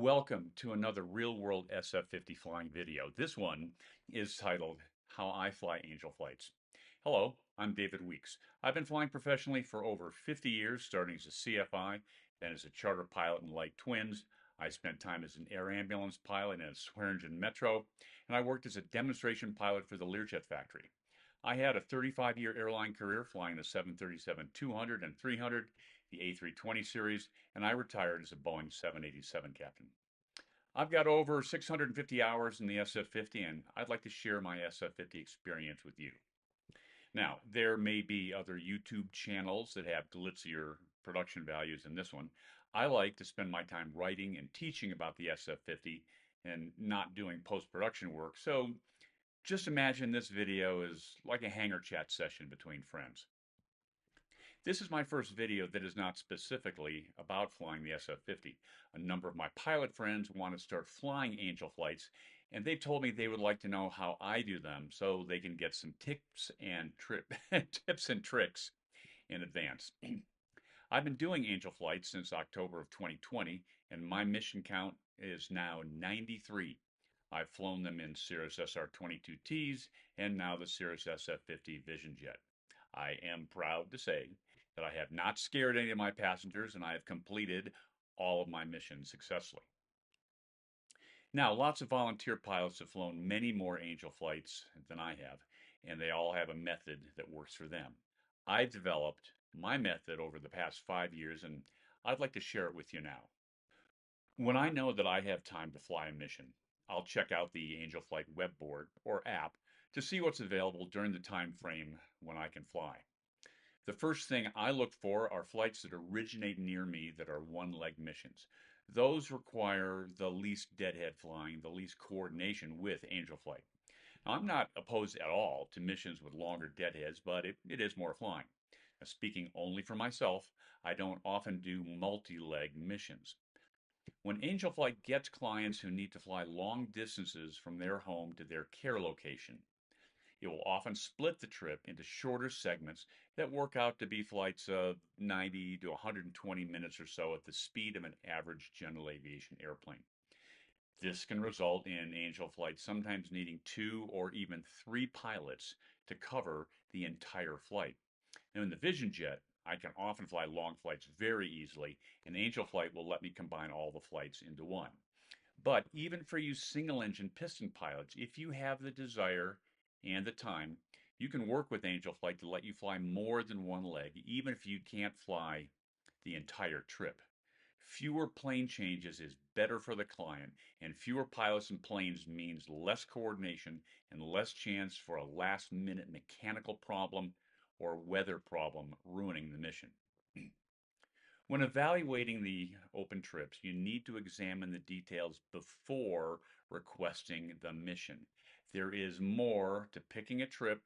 Welcome to another real-world SF-50 flying video. This one is titled How I Fly Angel Flights. Hello, I'm David Weeks. I've been flying professionally for over 50 years, starting as a CFI, then as a charter pilot in light twins. I spent time as an air ambulance pilot in a Swearingen Metro, and I worked as a demonstration pilot for the Learjet factory. I had a 35-year airline career flying the 737-200 and 300, the A320 series, and I retired as a Boeing 787 captain. I've got over 650 hours in the SF-50, and I'd like to share my SF-50 experience with you. Now, there may be other YouTube channels that have glitzier production values than this one. I like to spend my time writing and teaching about the SF-50 and not doing post-production work, so just imagine this video is like a hangar chat session between friends. This is my first video that is not specifically about flying the SF-50. A number of my pilot friends want to start flying Angelflights, and they've told me they would like to know how I do them so they can get some tips and tips and tricks in advance. I've been doing Angelflights since October of 2020, and my mission count is now 93. I've flown them in Cirrus SR-22Ts and now the Cirrus SF-50 Vision Jet. I am proud to say that I have not scared any of my passengers and I have completed all of my missions successfully. Now, lots of volunteer pilots have flown many more Angel flights than I have, and they all have a method that works for them. I've developed my method over the past 5 years, and I'd like to share it with you now. When I know that I have time to fly a mission, I'll check out the Angelflight web board or app to see what's available during the time frame when I can fly. The first thing I look for are flights that originate near me that are one-leg missions. Those require the least deadhead flying, the least coordination with Angelflight. Now, I'm not opposed at all to missions with longer deadheads, but it is more flying. Now, speaking only for myself, I don't often do multi-leg missions. When Angelflight gets clients who need to fly long distances from their home to their care location, it will often split the trip into shorter segments that work out to be flights of 90 to 120 minutes or so at the speed of an average general aviation airplane. This can result in Angelflight sometimes needing 2 or even 3 pilots to cover the entire flight. Now, in the Vision Jet, I can often fly long flights very easily, and Angelflight will let me combine all the flights into one. But even for you single engine piston pilots, if you have the desire and the time, you can work with Angelflight to let you fly more than one leg, even if you can't fly the entire trip. Fewer plane changes is better for the client, and fewer pilots and planes means less coordination and less chance for a last minute mechanical problem or weather problem ruining the mission. When evaluating the open trips, you need to examine the details before requesting the mission. There is more to picking a trip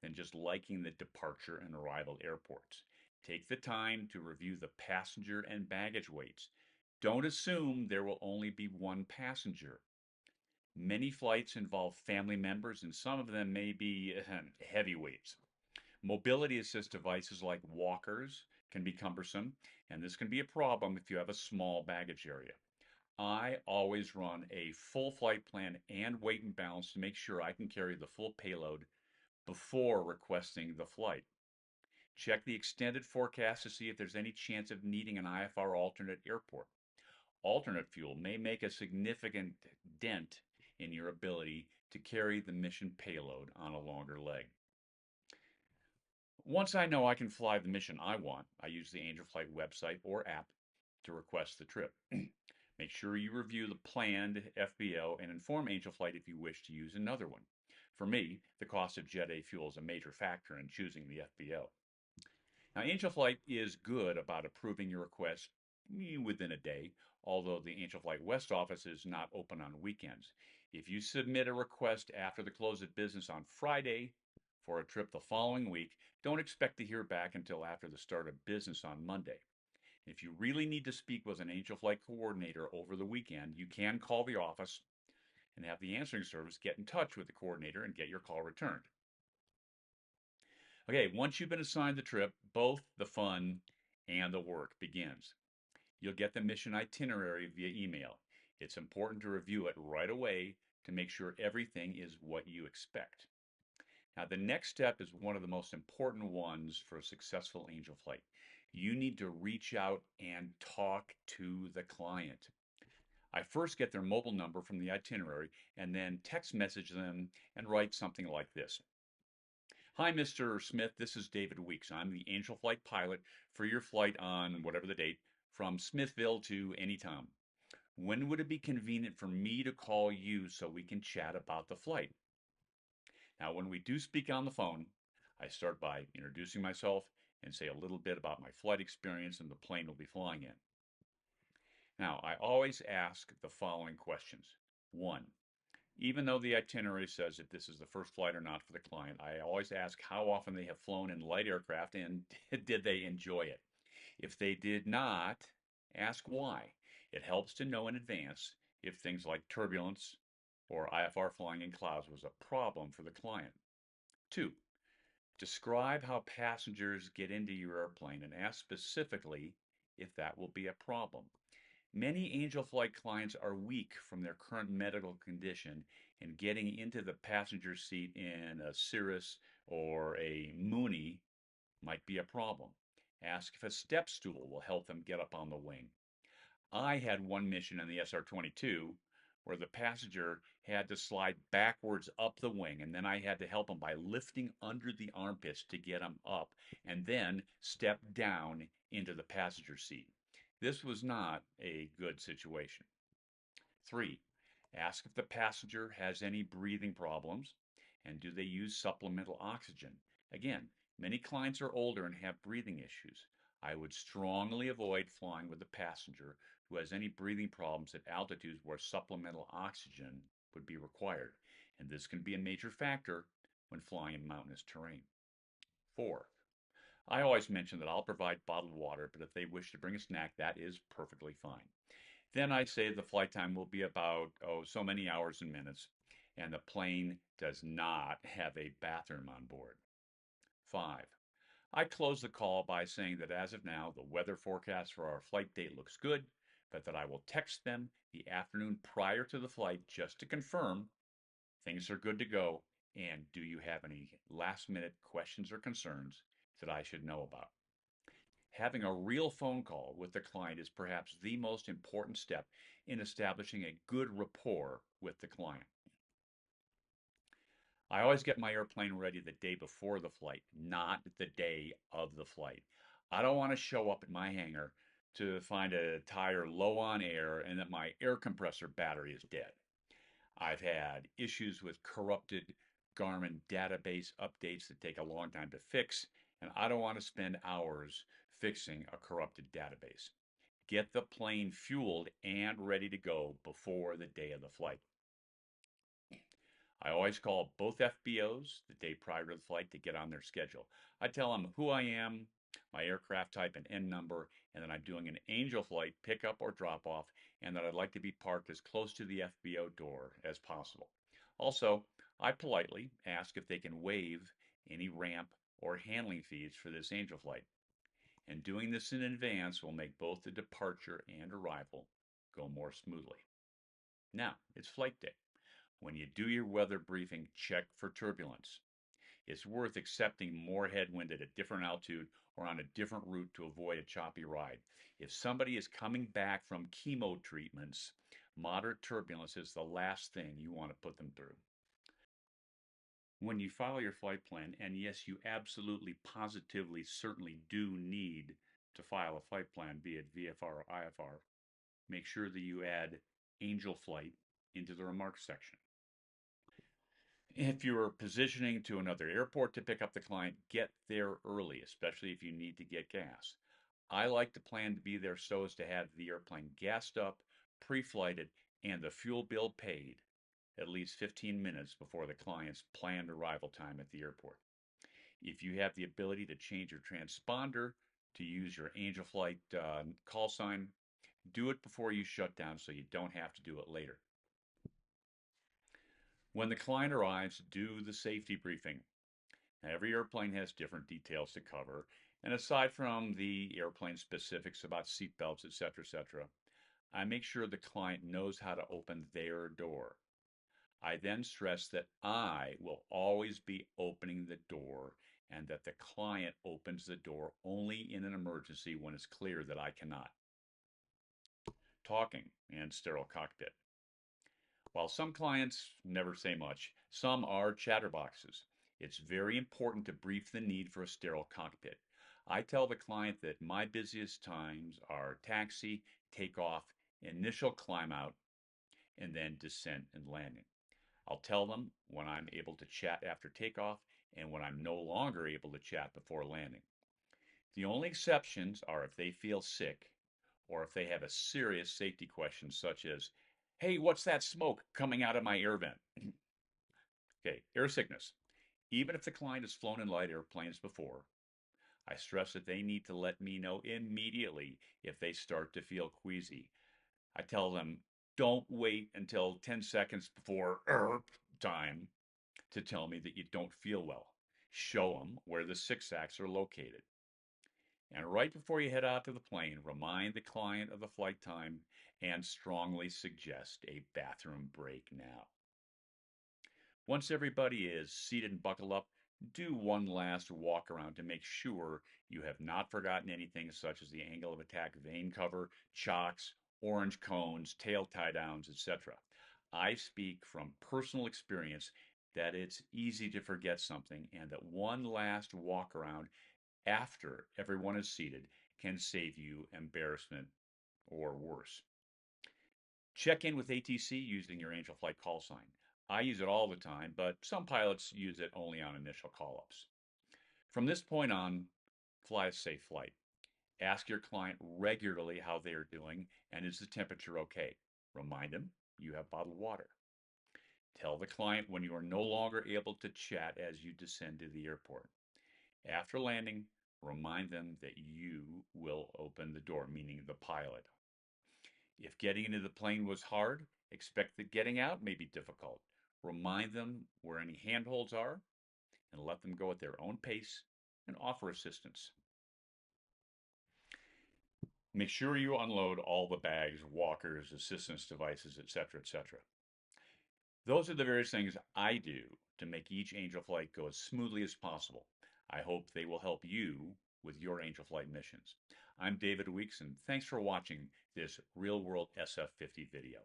than just liking the departure and arrival airports. Take the time to review the passenger and baggage weights. Don't assume there will only be one passenger. Many flights involve family members, and some of them may be heavyweights. Mobility assist devices like walkers can be cumbersome, and this can be a problem if you have a small baggage area. I always run a full flight plan and weight and balance to make sure I can carry the full payload before requesting the flight. Check the extended forecast to see if there's any chance of needing an IFR alternate airport. Alternate fuel may make a significant dent in your ability to carry the mission payload on a longer leg. Once I know I can fly the mission I want, I use the Angelflight website or app to request the trip. Make sure you review the planned FBO and inform Angelflight if you wish to use another one. For me, the cost of Jet A fuel is a major factor in choosing the FBO. Now, Angelflight is good about approving your request within a day, although the Angelflight West office is not open on weekends. If you submit a request after the close of business on Friday for a trip the following week, don't expect to hear back until after the start of business on Monday. If you really need to speak with an Angelflight coordinator over the weekend, you can call the office and have the answering service get in touch with the coordinator and get your call returned. Okay, once you've been assigned the trip, both the fun and the work begins. You'll get the mission itinerary via email. It's important to review it right away to make sure everything is what you expect. Now, the next step is one of the most important ones for a successful angel flight. You need to reach out and talk to the client. I first get their mobile number from the itinerary and then text message them and write something like this. Hi, Mr. Smith. This is David Weeks. I'm the Angel Flight pilot for your flight on whatever the date from Smithville to Anytime. When would it be convenient for me to call you so we can chat about the flight? Now, when we do speak on the phone, I start by introducing myself and say a little bit about my flight experience and the plane we'll be flying in. Now, I always ask the following questions. One, even though the itinerary says if this is the first flight or not for the client, I always ask how often they have flown in light aircraft and did they enjoy it. If they did not, ask why. It helps to know in advance if things like turbulence or IFR flying in clouds was a problem for the client. Two, describe how passengers get into your airplane and ask specifically if that will be a problem. Many Angel Flight clients are weak from their current medical condition, and getting into the passenger seat in a Cirrus or a Mooney might be a problem. Ask if a step stool will help them get up on the wing. I had one mission in the SR-22 where the passenger had to slide backwards up the wing, and then I had to help him by lifting under the armpits to get him up, and then step down into the passenger seat. This was not a good situation. 3. Ask if the passenger has any breathing problems and do they use supplemental oxygen. Again, many clients are older and have breathing issues. I would strongly avoid flying with a passenger who has any breathing problems at altitudes where supplemental oxygen would be required, and this can be a major factor when flying in mountainous terrain. 4. I always mention that I'll provide bottled water, but if they wish to bring a snack, that is perfectly fine. Then I say the flight time will be about, so many hours and minutes, and the plane does not have a bathroom on board. 5. I close the call by saying that as of now, the weather forecast for our flight date looks good, but that I will text them the afternoon prior to the flight just to confirm things are good to go, and do you have any last minute questions or concerns that I should know about? Having a real phone call with the client is perhaps the most important step in establishing a good rapport with the client. I always get my airplane ready the day before the flight, not the day of the flight. I don't want to show up at my hangar to find a tire low on air and that my air compressor battery is dead. I've had issues with corrupted Garmin database updates that take a long time to fix, and I don't want to spend hours fixing a corrupted database. Get the plane fueled and ready to go before the day of the flight. I always call both FBOs the day prior to the flight to get on their schedule. I tell them who I am, my aircraft type and N number, and that I'm doing an Angel Flight pickup or drop off, and that I'd like to be parked as close to the FBO door as possible. Also, I politely ask if they can waive any ramp or handling fees for this Angel Flight. And doing this in advance will make both the departure and arrival go more smoothly. Now, it's flight day. When you do your weather briefing, check for turbulence. It's worth accepting more headwind at a different altitude or on a different route to avoid a choppy ride. If somebody is coming back from chemo treatments, moderate turbulence is the last thing you want to put them through. When you file your flight plan, and yes, you absolutely, positively, certainly do need to file a flight plan, be it VFR or IFR, make sure that you add Angel Flight into the remarks section. If you're positioning to another airport to pick up the client, get there early, especially if you need to get gas. I like to plan to be there so as to have the airplane gassed up, pre-flighted, and the fuel bill paid at least 15 minutes before the client's planned arrival time at the airport. If you have the ability to change your transponder to use your Angel Flight call sign, do it before you shut down so you don't have to do it later. When the client arrives, do the safety briefing. Now, every airplane has different details to cover, and aside from the airplane specifics about seat belts, etc., etc., I make sure the client knows how to open their door. I then stress that I will always be opening the door and that the client opens the door only in an emergency when it's clear that I cannot. Talking and sterile cockpit. While some clients never say much, some are chatterboxes. It's very important to brief the need for a sterile cockpit. I tell the client that my busiest times are taxi, takeoff, initial climb out, and then descent and landing. I'll tell them when I'm able to chat after takeoff and when I'm no longer able to chat before landing. The only exceptions are if they feel sick or if they have a serious safety question, such as, hey, what's that smoke coming out of my air vent? Okay, air sickness. Even if the client has flown in light airplanes before, I stress that they need to let me know immediately if they start to feel queasy. I tell them, don't wait until 10 seconds before time to tell me that you don't feel well. Show them where the sick sacks are located. And right before you head out to the plane, remind the client of the flight time and strongly suggest a bathroom break now. Once everybody is seated and buckled up, do one last walk around to make sure you have not forgotten anything such as the angle of attack vane cover, chocks, orange cones, tail tie downs, etc. I speak from personal experience that it's easy to forget something and that one last walk around after everyone is seated can save you embarrassment or worse. Check in with ATC using your Angelflight call sign. I use it all the time, but some pilots use it only on initial call-ups. From this point on, fly a safe flight. Ask your client regularly how they are doing and is the temperature okay. Remind them you have bottled water. Tell the client when you are no longer able to chat as you descend to the airport. After landing, remind them that you will open the door, meaning the pilot. If getting into the plane was hard, expect that getting out may be difficult. Remind them where any handholds are and let them go at their own pace and offer assistance. Make sure you unload all the bags, walkers, assistance devices, etc., etc. Those are the various things I do to make each Angel flight go as smoothly as possible. I hope they will help you with your Angel flight missions. I'm David Weeks, and thanks for watching this real-world SF-50 video.